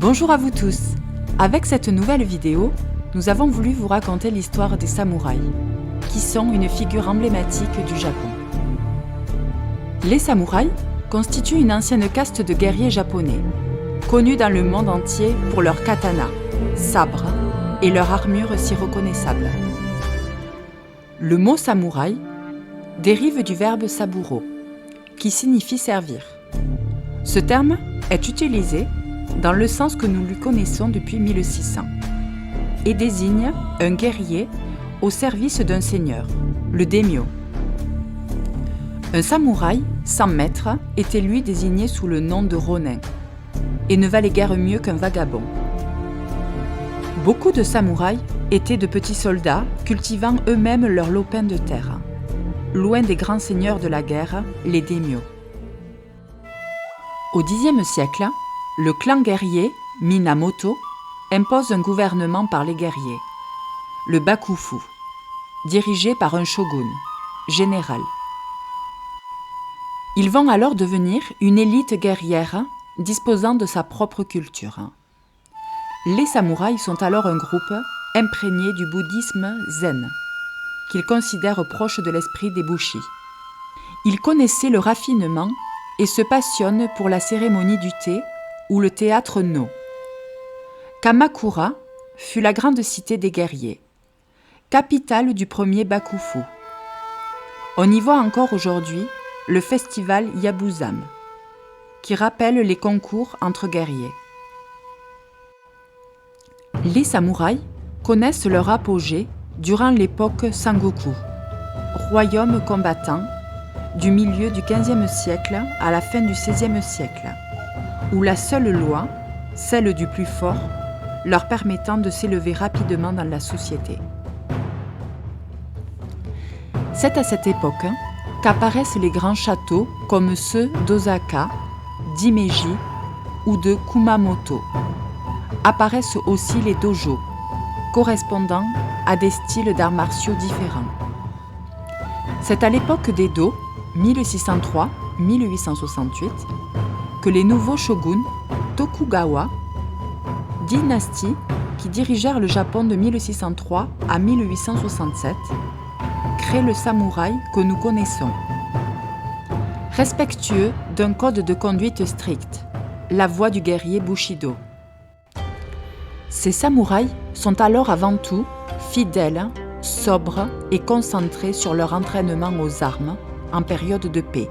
Bonjour à vous tous. Avec cette nouvelle vidéo, nous avons voulu vous raconter l'histoire des samouraïs, qui sont une figure emblématique du Japon. Les samouraïs constituent une ancienne caste de guerriers japonais, connus dans le monde entier pour leurs katanas, sabres et leur armure si reconnaissable. Le mot samouraï dérive du verbe saburo, qui signifie servir. Ce terme est utilisé dans le sens que nous lui connaissons depuis 1600 et désigne un guerrier au service d'un seigneur, le daimyo. Un samouraï sans maître était lui désigné sous le nom de ronin et ne valait guère mieux qu'un vagabond. Beaucoup de samouraïs étaient de petits soldats cultivant eux-mêmes leur lopin de terre, loin des grands seigneurs de la guerre, les daimyo. Au Xe siècle, le clan guerrier Minamoto impose un gouvernement par les guerriers, le Bakufu, dirigé par un shogun, général. Ils vont alors devenir une élite guerrière disposant de sa propre culture. Les samouraïs sont alors un groupe imprégné du bouddhisme zen, qu'ils considèrent proche de l'esprit des Bushi. Ils connaissaient le raffinement et se passionnent pour la cérémonie du thé ou le théâtre no. Kamakura fut la grande cité des guerriers, capitale du premier Bakufu. On y voit encore aujourd'hui le festival Yabuzam, qui rappelle les concours entre guerriers. Les samouraïs connaissent leur apogée durant l'époque Sengoku, royaume combattant du milieu du XVe siècle à la fin du XVIe siècle, où la seule loi, celle du plus fort, leur permettant de s'élever rapidement dans la société. C'est à cette époque qu'apparaissent les grands châteaux comme ceux d'Osaka, d'Himeji ou de Kumamoto. Apparaissent aussi les dojos, correspondant à des styles d'arts martiaux différents. C'est à l'époque d'Edo, 1603-1868, que les nouveaux shoguns Tokugawa, dynastie qui dirigèrent le Japon de 1603 à 1867, créent le samouraï que nous connaissons. Respectueux d'un code de conduite strict, la voie du guerrier Bushido. Ces samouraïs sont alors avant tout fidèles, sobres et concentrés sur leur entraînement aux armes en période de paix.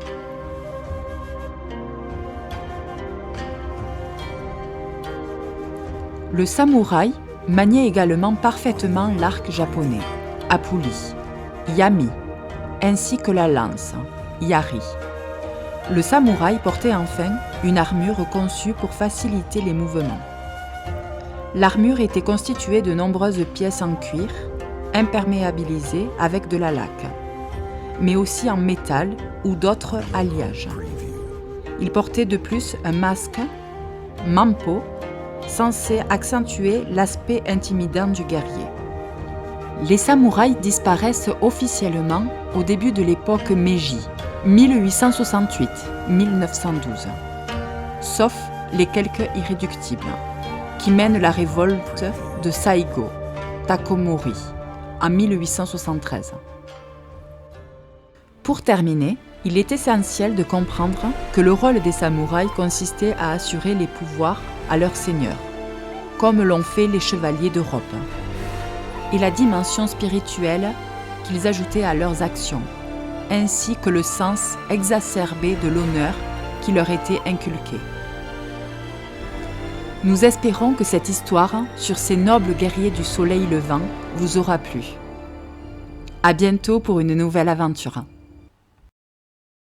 Le samouraï maniait également parfaitement l'arc japonais, apuli, yami, ainsi que la lance, yari. Le samouraï portait enfin une armure conçue pour faciliter les mouvements. L'armure était constituée de nombreuses pièces en cuir, imperméabilisées avec de la laque, mais aussi en métal ou d'autres alliages. Il portait de plus un masque, mampo, censé accentuer l'aspect intimidant du guerrier. Les samouraïs disparaissent officiellement au début de l'époque Meiji, 1868-1912, sauf les quelques irréductibles, qui mènent la révolte de Saigo, Takomori, en 1873. Pour terminer, il est essentiel de comprendre que le rôle des samouraïs consistait à assurer les pouvoirs à leurs seigneurs, comme l'ont fait les chevaliers d'Europe, et la dimension spirituelle qu'ils ajoutaient à leurs actions, ainsi que le sens exacerbé de l'honneur qui leur était inculqué. Nous espérons que cette histoire sur ces nobles guerriers du soleil levant vous aura plu. À bientôt pour une nouvelle aventure.